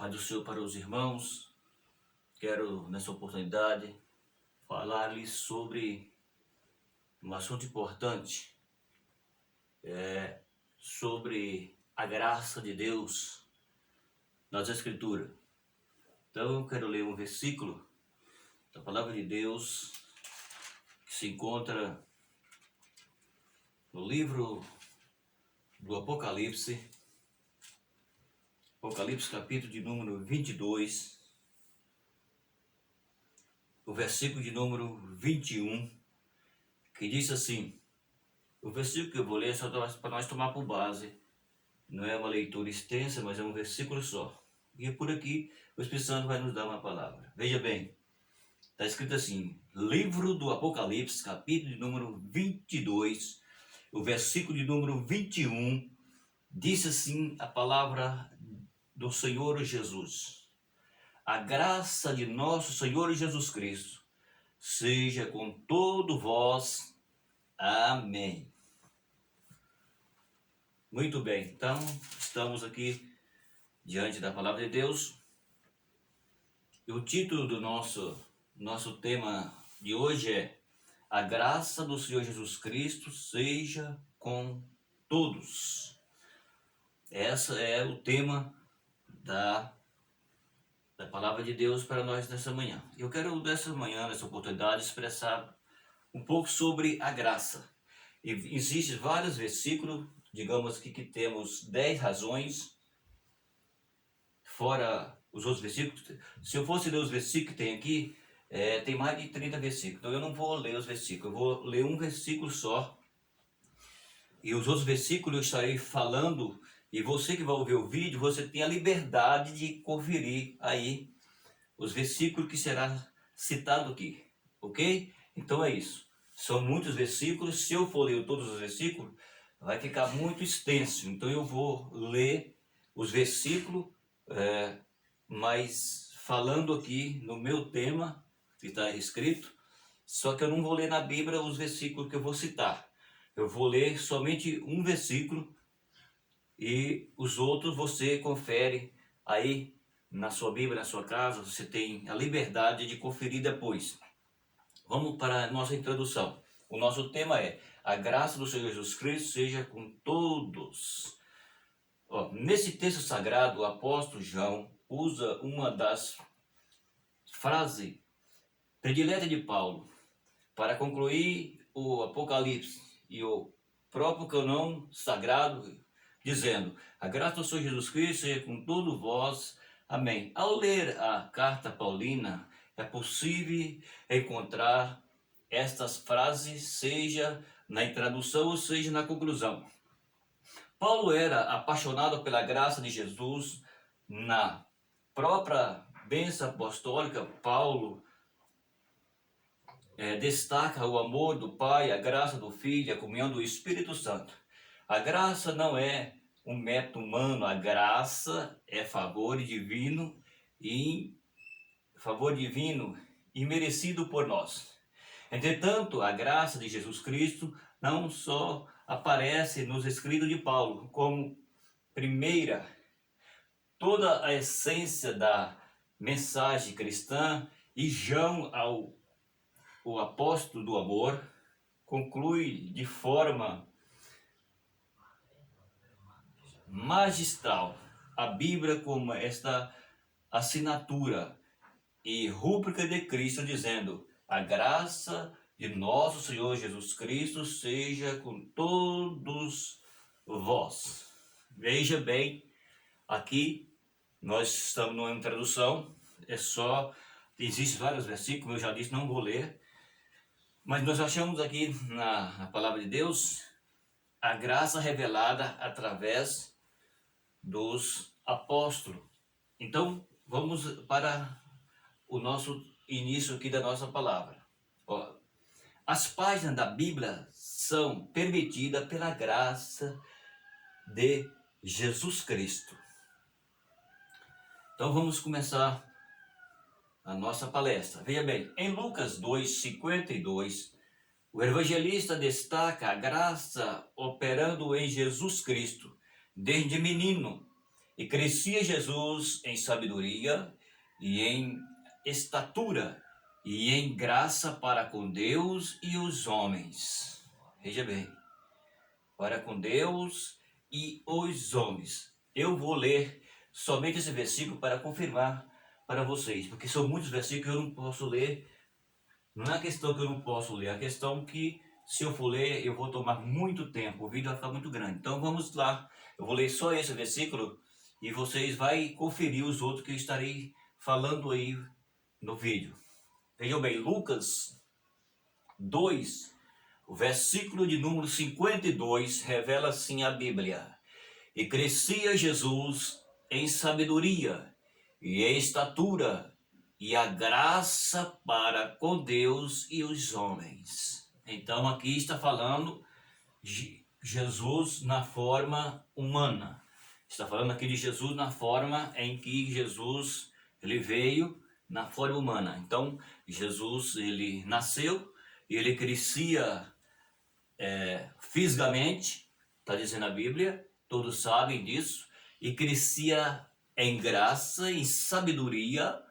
Pai do Senhor para os irmãos, quero nessa oportunidade falar-lhes sobre um assunto importante, sobre a graça de Deus nas Escrituras. Então eu quero ler um versículo da Palavra de Deus que se encontra no livro do Apocalipse, capítulo de número 22, o versículo de número 21, que diz assim. O versículo que eu vou ler é só para nós tomar por base. Não é uma leitura extensa, mas é um versículo só. E por aqui o Espírito Santo vai nos dar uma palavra. Veja bem, está escrito assim, livro do Apocalipse, capítulo de número 22, o versículo de número 21, diz assim a palavra do Senhor Jesus. A graça de nosso Senhor Jesus Cristo seja com todo vós. Amém. Muito bem, então estamos aqui diante da Palavra de Deus. E o título do nosso tema de hoje é A graça do Senhor Jesus Cristo seja com todos. Esse é o tema da Palavra de Deus para nós nessa manhã. Eu quero nessa oportunidade, expressar um pouco sobre a graça. E existem vários versículos, digamos que temos 10 razões, fora os outros versículos. Se eu fosse ler os versículos que tem aqui, tem mais de 30 versículos. Então eu não vou ler os versículos, eu vou ler um versículo só. E os outros versículos eu estarei falando, e você que vai ouvir o vídeo, você tem a liberdade de conferir aí os versículos que será citado aqui, ok? Então é isso. São muitos versículos. Se eu for ler todos os versículos, vai ficar muito extenso. Então eu vou ler os versículos, mas falando aqui no meu tema, que está escrito, só que eu não vou ler na Bíblia os versículos que eu vou citar. Eu vou ler somente um versículo e os outros você confere aí na sua Bíblia, na sua casa. Você tem a liberdade de conferir depois. Vamos para a nossa introdução. O nosso tema é a graça do Senhor Jesus Cristo seja com todos. Nesse texto sagrado, o apóstolo João usa uma das frases prediletas de Paulo para concluir o Apocalipse e o próprio canão sagrado, dizendo: a graça do Senhor Jesus Cristo seja com todos vós. Amém. Ao ler a carta paulina, é possível encontrar estas frases, seja na introdução ou seja na conclusão. Paulo era apaixonado pela graça de Jesus. Na própria bênção apostólica, Paulo destaca o amor do Pai, a graça do Filho, a comunhão do Espírito Santo. A graça não é um método humano, a graça é favor divino e merecido por nós. Entretanto, a graça de Jesus Cristo não só aparece nos escritos de Paulo como primeira, toda a essência da mensagem cristã, e João, o apóstolo do amor, conclui de forma magistral a Bíblia como esta assinatura e rúbrica de Cristo, dizendo: a graça de nosso Senhor Jesus Cristo seja com todos vós. Veja bem, aqui nós estamos numa introdução, existem vários versículos, como eu já disse, não vou ler, mas nós achamos aqui na palavra de Deus a graça revelada através dos apóstolos. Então, vamos para o nosso início aqui da nossa palavra. As páginas da Bíblia são permitidas pela graça de Jesus Cristo. Então vamos começar a nossa palestra. Veja bem, em Lucas 2:52, o evangelista destaca a graça operando em Jesus Cristo desde menino E crescia Jesus em sabedoria e em estatura e em graça para com Deus e os homens. Veja bem, para com Deus e os homens. Eu vou ler somente esse versículo para confirmar para vocês, porque são muitos versículos que eu não posso ler. Não é a questão que eu não posso ler, é a questão que se eu for ler eu vou tomar muito tempo, o vídeo vai ficar muito grande. Então vamos lá, eu vou ler só esse versículo e vocês vão conferir os outros que eu estarei falando aí no vídeo. Vejam bem, Lucas 2, o versículo de número 52 revela assim a Bíblia. E crescia Jesus em sabedoria e em estatura e a graça para com Deus e os homens. Então aqui está falando de Jesus na forma humana. Está falando aqui de Jesus na forma em que Jesus ele veio na forma humana. Então Jesus ele nasceu e ele crescia fisicamente, está dizendo a Bíblia, todos sabem disso, e crescia em graça, em sabedoria,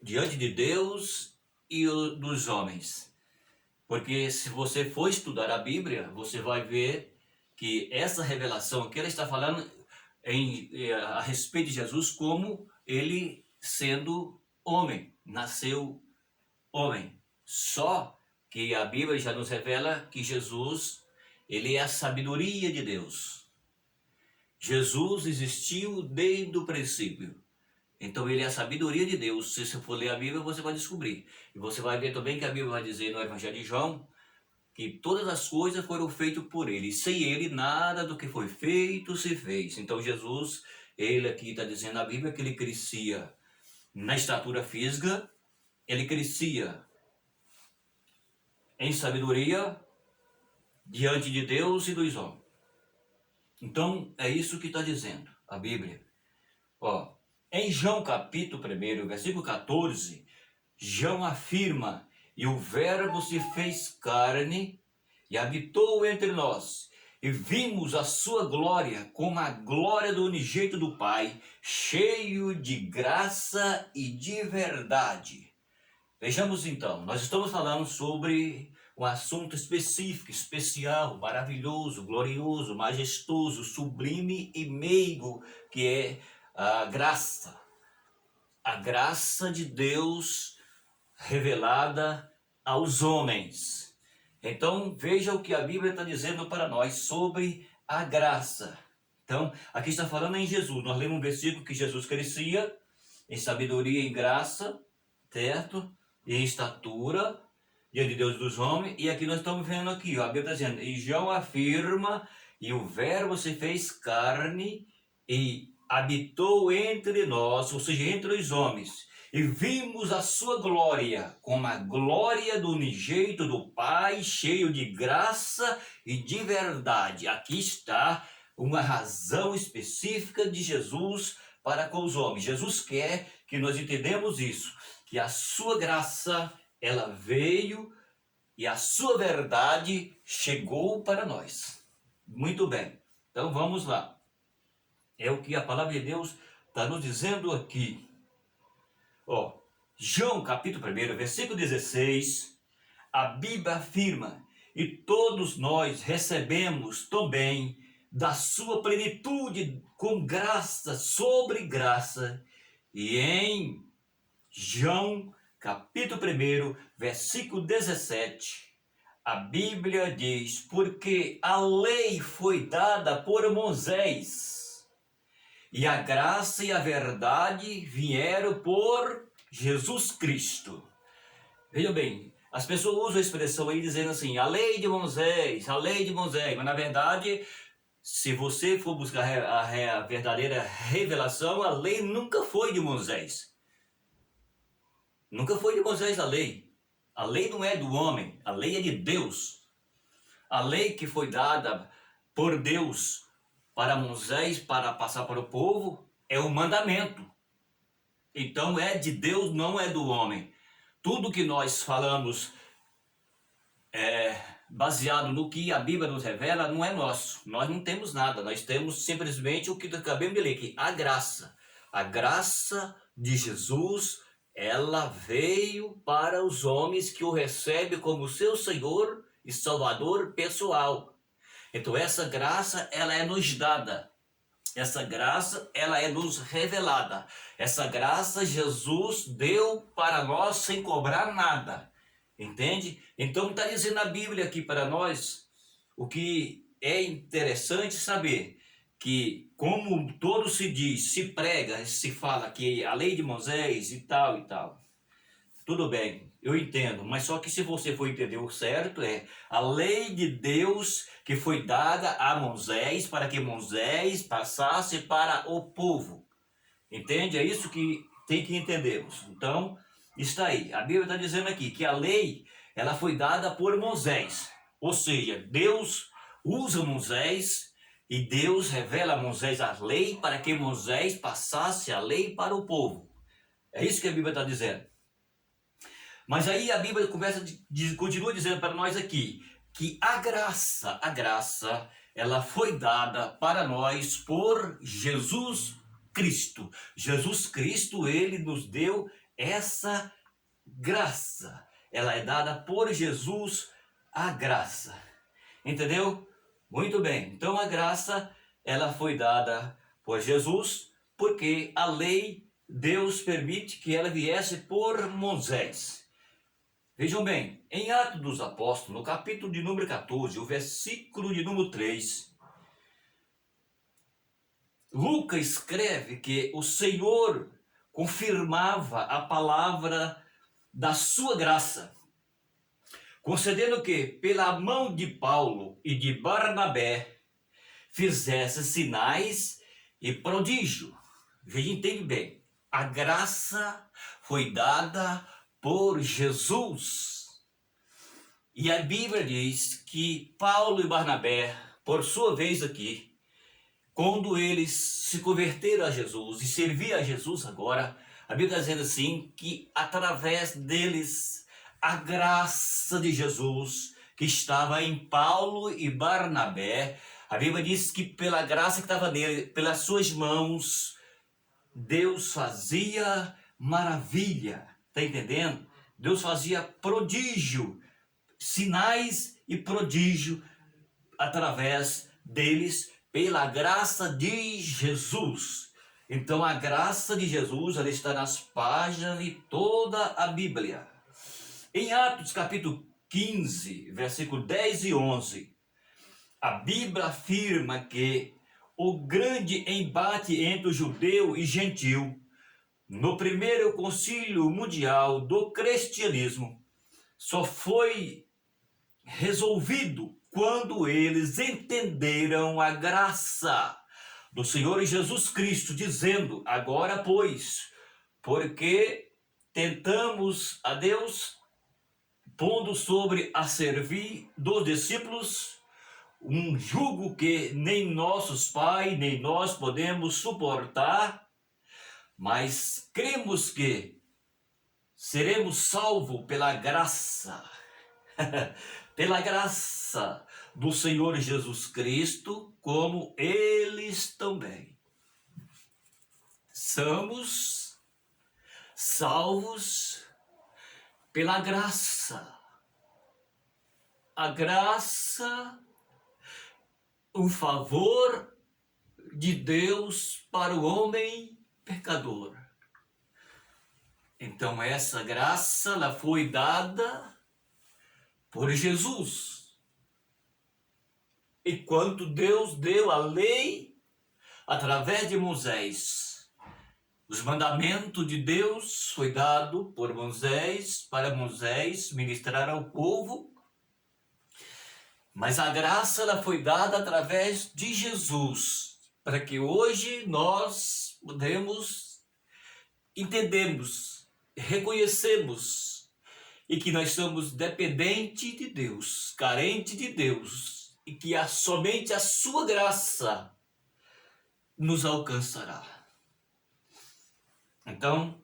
diante de Deus e dos homens. Porque se você for estudar a Bíblia, você vai ver que essa revelação que ela está falando a respeito de Jesus como ele sendo homem, nasceu homem. Só que a Bíblia já nos revela que Jesus, ele é a sabedoria de Deus. Jesus existiu desde o princípio. Então ele é a sabedoria de Deus. Se você for ler a Bíblia, você vai descobrir. E você vai ver também que a Bíblia vai dizer no Evangelho de João que todas as coisas foram feitas por ele. E sem ele, nada do que foi feito se fez. Então Jesus, ele aqui está dizendo na Bíblia que ele crescia na estatura física, ele crescia em sabedoria diante de Deus e dos homens. Então é isso que está dizendo a Bíblia. Ó, em João capítulo 1, versículo 14, João afirma: e o verbo se fez carne e habitou entre nós, e vimos a sua glória como a glória do unigênito do Pai, cheio de graça e de verdade. Vejamos então, nós estamos falando sobre um assunto específico, especial, maravilhoso, glorioso, majestoso, sublime e meigo, que é a graça. A graça de Deus revelada aos homens. Então veja o que a Bíblia está dizendo para nós sobre a graça. Então aqui está falando em Jesus. Nós lemos um versículo que Jesus crescia em sabedoria e em graça, certo? E em estatura diante de Deus e dos homens. E aqui nós estamos vendo aqui, ó, a Bíblia está dizendo, e João afirma, e o verbo se fez carne e habitou entre nós, ou seja, entre os homens, e vimos a sua glória, como a glória do unigênito do Pai, cheio de graça e de verdade. Aqui está uma razão específica de Jesus para com os homens. Jesus quer que nós entendamos isso, que a sua graça, ela veio e a sua verdade chegou para nós. Muito bem, então vamos lá. É o que a palavra de Deus está nos dizendo aqui. Ó, João capítulo 1, versículo 16, a Bíblia afirma, e todos nós recebemos também da sua plenitude com graça sobre graça. E em João capítulo 1, versículo 17, a Bíblia diz, porque a lei foi dada por Moisés, e a graça e a verdade vieram por Jesus Cristo. Veja bem, as pessoas usam a expressão aí dizendo assim, a lei de Moisés, mas na verdade, se você for buscar a verdadeira revelação, a lei nunca foi de Moisés. Nunca foi de Moisés a lei. A lei não é do homem, a lei é de Deus. A lei que foi dada por Deus para Moisés, para passar para o povo, é o mandamento. Então é de Deus, não é do homem. Tudo que nós falamos baseado no que a Bíblia nos revela, não é nosso. Nós não temos nada, nós temos simplesmente o que acabamos de ler aqui, a graça. A graça de Jesus, ela veio para os homens que o recebem como seu Senhor e Salvador pessoal. Então essa graça, ela é nos dada. Essa graça, ela é nos revelada. Essa graça Jesus deu para nós sem cobrar nada. Entende? Então está dizendo a Bíblia aqui para nós, o que é interessante saber, que como todo se diz, se prega, se fala que a lei de Moisés e tal, tudo bem, eu entendo, mas só que se você for entender o certo, é a lei de Deus que foi dada a Moisés para que Moisés passasse para o povo. Entende? É isso que tem que entendermos. Então, está aí. A Bíblia está dizendo aqui que a lei, ela foi dada por Moisés. Ou seja, Deus usa Moisés e Deus revela a Moisés a lei para que Moisés passasse a lei para o povo. É isso que a Bíblia está dizendo. Mas aí a Bíblia continua dizendo para nós aqui que a graça, ela foi dada para nós por Jesus Cristo. Jesus Cristo, ele nos deu essa graça. Ela é dada por Jesus, a graça. Entendeu? Muito bem. Então a graça, ela foi dada por Jesus, porque a lei, Deus permite que ela viesse por Moisés. Vejam bem, em Atos dos Apóstolos, no capítulo de número 14, o versículo de número 3, Lucas escreve que o Senhor confirmava a palavra da sua graça, concedendo que, pela mão de Paulo e de Barnabé, fizesse sinais e prodígio. Veja, entende bem, a graça foi dada por Jesus. E a Bíblia diz que Paulo e Barnabé, por sua vez aqui, quando eles se converteram a Jesus e serviam a Jesus agora, a Bíblia está dizendo assim, que através deles, a graça de Jesus, que estava em Paulo e Barnabé, a Bíblia diz que pela graça que estava nele, pelas suas mãos, Deus fazia maravilha, está entendendo? Deus fazia prodígio, sinais e prodígio através deles, pela graça de Jesus. Então a graça de Jesus, ela está nas páginas de toda a Bíblia. Em Atos capítulo 15, versículo 10 e 11, a Bíblia afirma que o grande embate entre o judeu e gentil no primeiro concílio mundial do cristianismo só foi resolvido quando eles entenderam a graça do Senhor Jesus Cristo, dizendo: agora, pois, porque tentamos a Deus, pondo sobre a servir dos discípulos um jugo que nem nossos pais, nem nós podemos suportar, mas cremos que seremos salvos pela graça, pela graça do Senhor Jesus Cristo, como eles também. Somos salvos pela graça. A graça, o favor de Deus para o homem pecador. Então essa graça, ela foi dada por Jesus. Enquanto Deus deu a lei através de Moisés, os mandamentos de Deus foi dado por Moisés, para Moisés ministrar ao povo, mas a graça, ela foi dada através de Jesus, para que hoje nós entendemos, reconhecemos, e que nós somos dependentes de Deus, carentes de Deus, e que somente a sua graça nos alcançará. Então,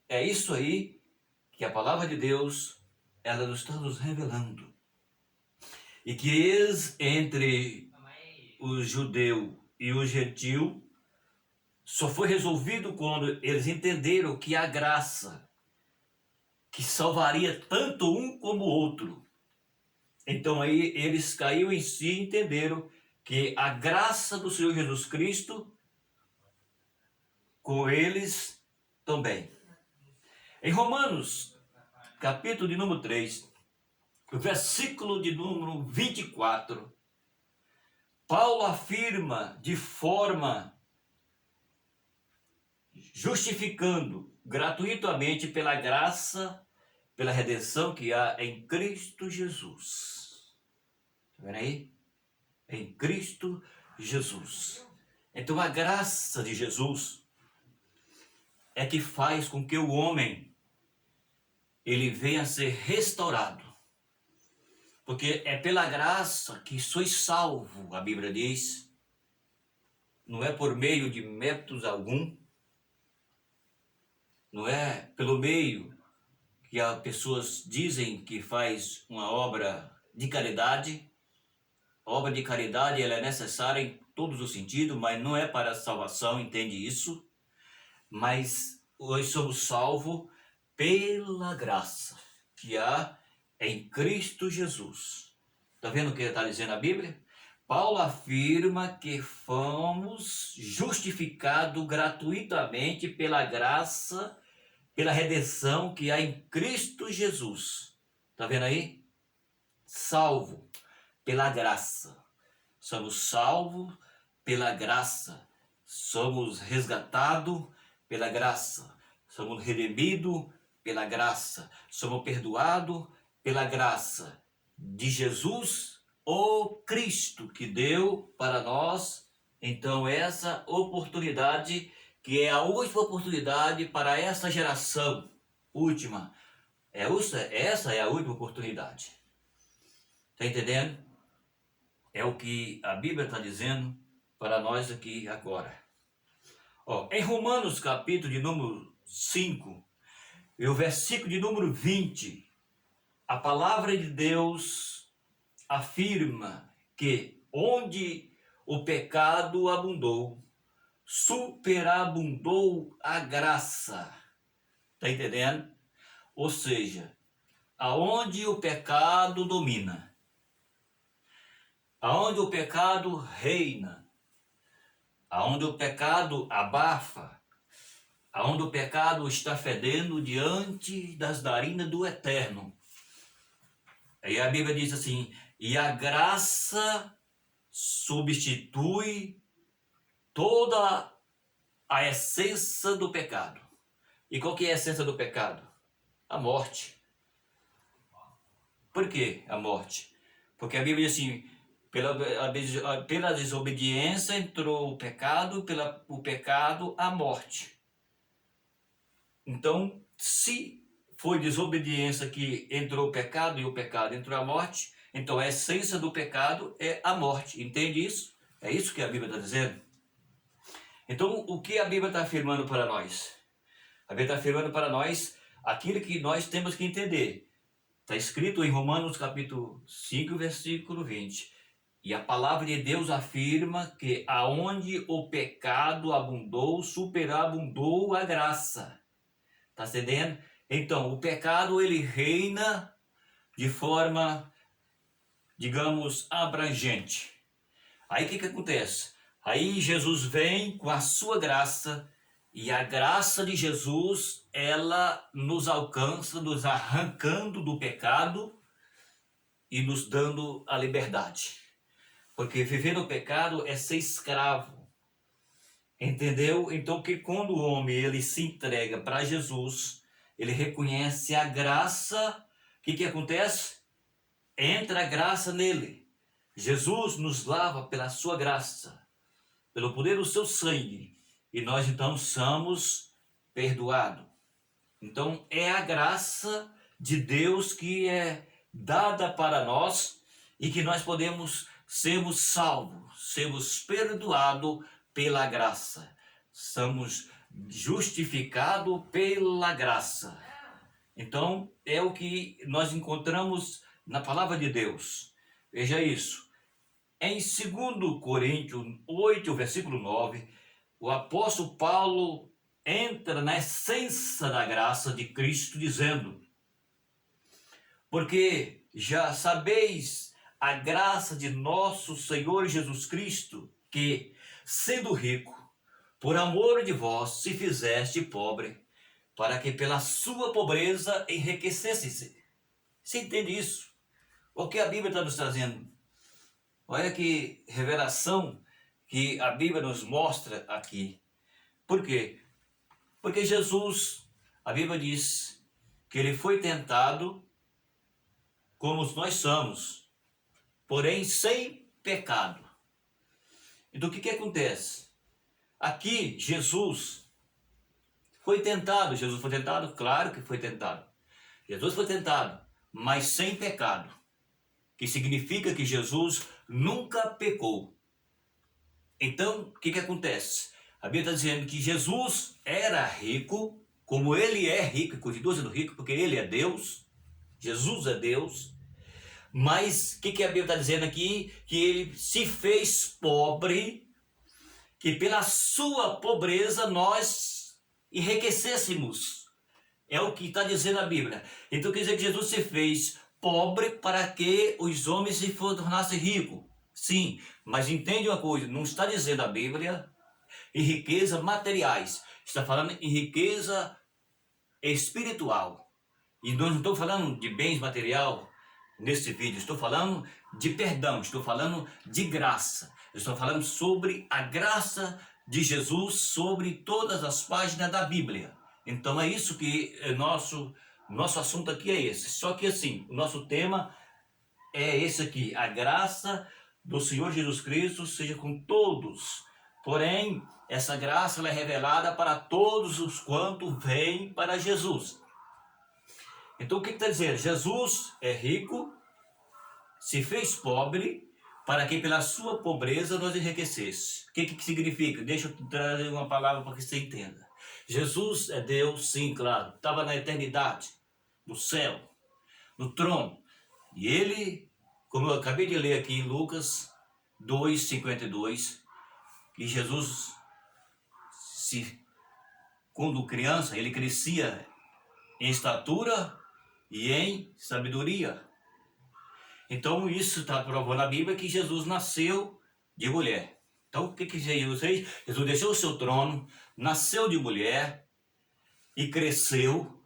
é isso aí que a palavra de Deus, ela está nos revelando. e que eles, entre o judeu e o gentil, só foi resolvido quando eles entenderam que a graça que salvaria tanto um como o outro. Então aí eles caíram em si e entenderam que a graça do Senhor Jesus Cristo com eles também. Em Romanos, capítulo de número 3, versículo de número 24, Paulo afirma de forma justificando gratuitamente pela graça, pela redenção que há em Cristo Jesus. Está vendo aí? Em Cristo Jesus. Então a graça de Jesus é que faz com que o homem ele venha a ser restaurado. Porque é pela graça que sois salvo, a Bíblia diz. Não é por meio de métodos algum. Não é pelo meio que as pessoas dizem que faz uma obra de caridade. A obra de caridade ela é necessária em todos os sentidos, mas não é para a salvação, entende isso? Mas nós somos salvos pela graça que há em Cristo Jesus. Está vendo o que está dizendo a Bíblia? Paulo afirma que fomos justificados gratuitamente pela graça, pela redenção que há em Cristo Jesus. Está vendo aí? Salvo pela graça. Somos salvos pela graça. Somos resgatados pela graça. Somos redimidos pela graça. Somos perdoados pela graça de Jesus, o Cristo, que deu para nós, então, essa oportunidade, que é a última oportunidade para essa geração. Última. Essa é a última oportunidade. Está entendendo? É o que a Bíblia está dizendo para nós aqui agora. Em Romanos, capítulo de número 5, e o versículo de número 20, a palavra de Deus afirma que onde o pecado abundou, superabundou a graça. Está entendendo? Ou seja, aonde o pecado domina, aonde o pecado reina, aonde o pecado abafa, aonde o pecado está fedendo diante das narinas do Eterno. Aí a Bíblia diz assim, e a graça substitui toda a essência do pecado. E qual que é a essência do pecado? A morte. Por que a morte? Porque a Bíblia diz assim, pela desobediência entrou o pecado, o pecado a morte. Então, se foi desobediência que entrou o pecado e o pecado entrou a morte, então a essência do pecado é a morte. Entende isso? É isso que a Bíblia está dizendo? Então, o que a Bíblia está afirmando para nós? A Bíblia está afirmando para nós aquilo que nós temos que entender. Está escrito em Romanos capítulo 5, versículo 20. E a palavra de Deus afirma que aonde o pecado abundou, superabundou a graça. Está entendendo? Então, o pecado ele reina de forma, digamos, abrangente. Aí o que acontece? Aí Jesus vem com a sua graça, e a graça de Jesus, ela nos alcança, nos arrancando do pecado e nos dando a liberdade. Porque viver no pecado é ser escravo. Entendeu? Então que quando o homem ele se entrega para Jesus, ele reconhece a graça, o que acontece? Entra a graça nele. Jesus nos lava pela sua graça, pelo poder do seu sangue, e nós então somos perdoados. Então é a graça de Deus que é dada para nós e que nós podemos sermos salvos, sermos perdoados pela graça. Somos justificados pela graça. Então é o que nós encontramos na palavra de Deus. Veja isso. Em 2 Coríntios 8, versículo 9, o apóstolo Paulo entra na essência da graça de Cristo, dizendo: porque já sabeis a graça de nosso Senhor Jesus Cristo, que, sendo rico, por amor de vós se fizeste pobre, para que pela sua pobreza enriquecesse-se. Você entende isso? O que a Bíblia está nos trazendo? Olha que revelação que a Bíblia nos mostra aqui. Por quê? Porque Jesus, a Bíblia diz que ele foi tentado como nós somos, porém sem pecado. Então o que acontece? Aqui Jesus foi tentado. Jesus foi tentado? Claro que foi tentado. Jesus foi tentado, mas sem pecado. Que significa que Jesus nunca pecou. Então, o que acontece? A Bíblia está dizendo que Jesus era rico, como ele é rico, e continua sendo rico, porque ele é Deus. Jesus é Deus. Mas o que a Bíblia está dizendo aqui? Que ele se fez pobre, que pela sua pobreza nós enriquecêssemos. É o que está dizendo a Bíblia. Então quer dizer que Jesus se fez pobre para que os homens se tornassem ricos. Sim, mas entende uma coisa, não está dizendo a Bíblia em riqueza materiais. Está falando em riqueza espiritual. E nós não estamos falando de bens material nesse vídeo. Estou falando de perdão, estou falando de graça. Estou falando sobre a graça de Jesus sobre todas as páginas da Bíblia. Então é isso que nosso assunto aqui é esse. Só que assim, o nosso tema é esse aqui: a graça do Senhor Jesus Cristo seja com todos. Porém, essa graça ela é revelada para todos os quantos vêm para Jesus. Então o que está dizendo? Jesus é rico, se fez pobre, para que pela sua pobreza nos enriquecesse. O que significa? Deixa eu trazer uma palavra para que você entenda. Jesus é Deus, sim, claro. Estava na eternidade, no céu, no trono. E ele, como eu acabei de ler aqui em Lucas 2:52, que Jesus, quando criança, ele crescia em estatura e em sabedoria. Então isso está provando na Bíblia que Jesus nasceu de mulher. Então o que Jesus fez? Jesus deixou o seu trono, nasceu de mulher e cresceu,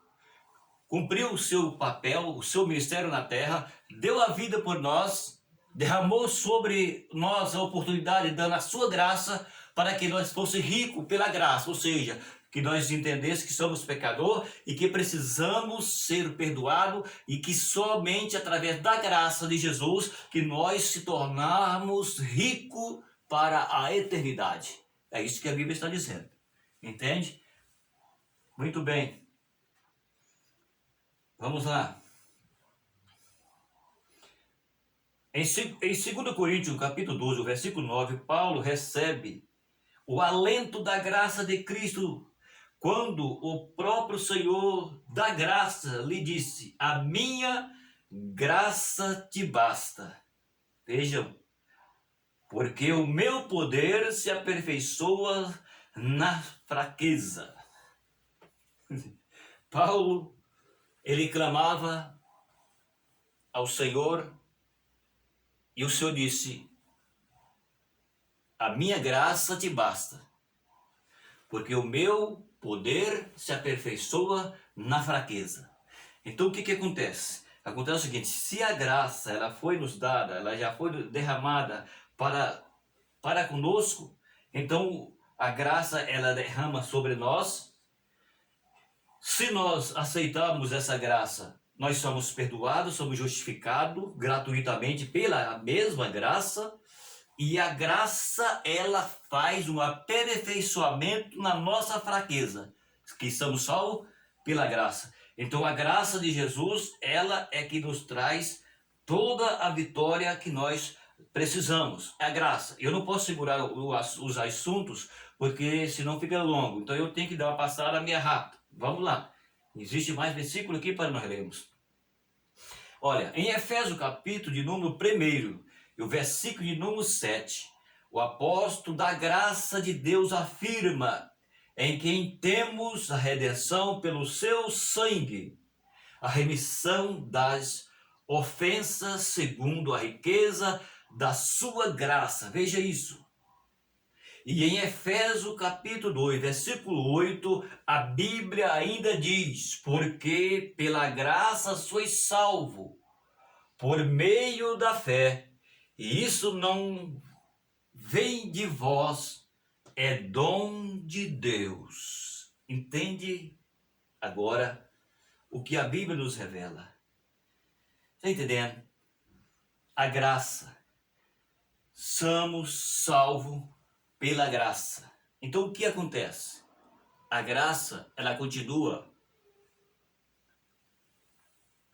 cumpriu o seu papel, o seu ministério na terra, deu a vida por nós, derramou sobre nós a oportunidade, dando a sua graça para que nós fosse ricos pela graça, ou seja, que nós entendêssemos que somos pecadores e que precisamos ser perdoados e que somente através da graça de Jesus que nós se tornarmos ricos para a eternidade. É isso que a Bíblia está dizendo. Entende? Muito bem. Vamos lá. Em 2 Coríntios, capítulo 12, versículo 9, Paulo recebe o alento da graça de Cristo, quando o próprio Senhor da graça lhe disse: a minha graça te basta. Vejam, porque o meu poder se aperfeiçoa na fraqueza. Paulo, ele clamava ao Senhor e o Senhor disse: a minha graça te basta, porque o meu poder se aperfeiçoa na fraqueza. Então o que acontece? Acontece o seguinte: se a graça ela foi nos dada, ela já foi derramada para conosco, então a graça ela derrama sobre nós. Se nós aceitarmos essa graça, nós somos perdoados, somos justificados gratuitamente pela mesma graça. E a graça, ela faz um aperfeiçoamento na nossa fraqueza, que somos salvos pela graça. Então a graça de Jesus, ela é que nos traz toda a vitória que nós precisamos. É a graça. Eu não posso segurar os assuntos, porque senão fica longo. Então eu tenho que dar uma passada meia rápida. Vamos lá. Existe mais versículo aqui para nós lermos. Olha, em Efésios capítulo de número 1, e o versículo de número 7, o apóstolo da graça de Deus afirma: em quem temos a redenção pelo seu sangue, a remissão das ofensas segundo a riqueza da sua graça. Veja isso. E em Efésios capítulo 2, versículo 8, a Bíblia ainda diz: porque pela graça sois salvo, por meio da fé, e isso não vem de vós, é dom de Deus. Entende agora o que a Bíblia nos revela? Está entendendo? A graça. Somos salvos pela graça. Então o que acontece? A graça, ela continua.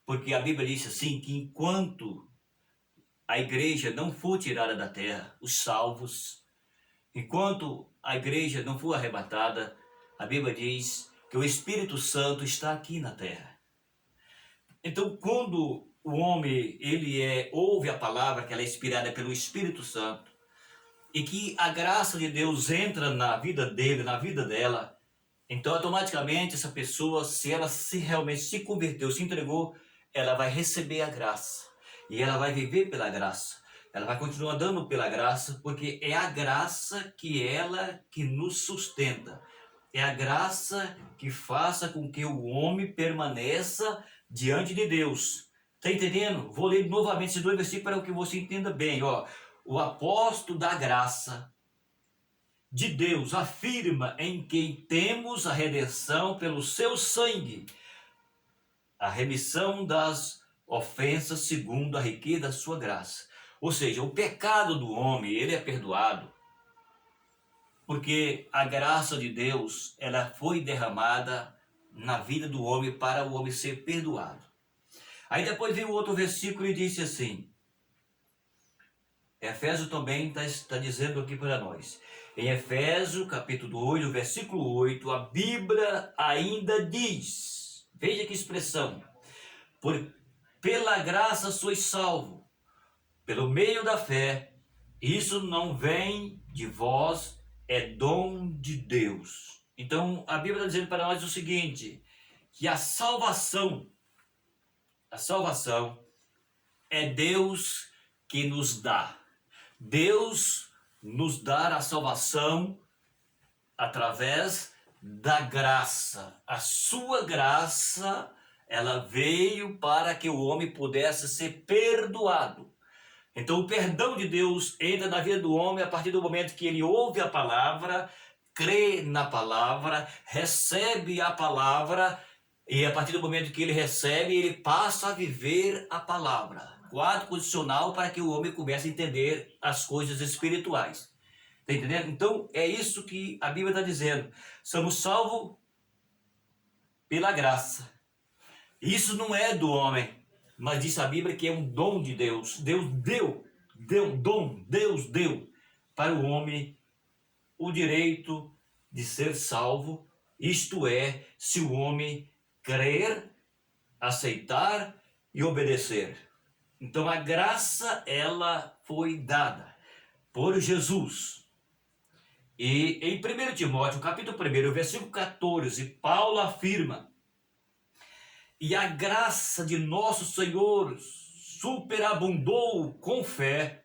Porque a Bíblia diz assim, que enquanto a igreja não for tirada da terra, os salvos, enquanto a igreja não for arrebatada, a Bíblia diz que o Espírito Santo está aqui na terra. Então, quando o homem ouve a palavra, que ela é inspirada pelo Espírito Santo, e que a graça de Deus entra na vida dele, na vida dela, então automaticamente essa pessoa, se ela realmente se converteu, se entregou, ela vai receber a graça. E ela vai viver pela graça. Ela vai continuar dando pela graça, porque é a graça que nos sustenta. É a graça que faça com que o homem permaneça diante de Deus. Está entendendo? Vou ler novamente esses dois versículos para que você entenda bem. Ó, o apóstolo da graça de Deus afirma: em quem temos a redenção pelo seu sangue, a remissão das ofensas segundo a riqueza da sua graça. Ou seja, o pecado do homem, ele é perdoado, porque a graça de Deus, ela foi derramada na vida do homem para o homem ser perdoado. Aí depois vem o outro versículo e disse assim, Efésios também está dizendo aqui para nós. Em Efésios capítulo 2, versículo 8, a Bíblia ainda diz, veja que expressão, pela graça sois salvo, pelo meio da fé, isso não vem de vós, é dom de Deus. Então a Bíblia está dizendo para nós o seguinte, que a salvação é Deus que nos dá. Deus nos dá a salvação através da graça. A sua graça, ela veio para que o homem pudesse ser perdoado. Então o perdão de Deus entra na vida do homem a partir do momento que ele ouve a palavra, crê na palavra, recebe a palavra, e a partir do momento que ele recebe, ele passa a viver a palavra. Quadro condicional para que o homem comece a entender as coisas espirituais. Está entendendo? Então é isso que a Bíblia está dizendo. Somos salvos pela graça. Isso não é do homem, mas diz a Bíblia que é um dom de Deus. Deus deu para o homem o direito de ser salvo, isto é, se o homem crer, aceitar e obedecer. Então a graça, ela foi dada por Jesus. E em 1 Timóteo, capítulo 1, versículo 14, Paulo afirma: e a graça de nosso Senhor superabundou com fé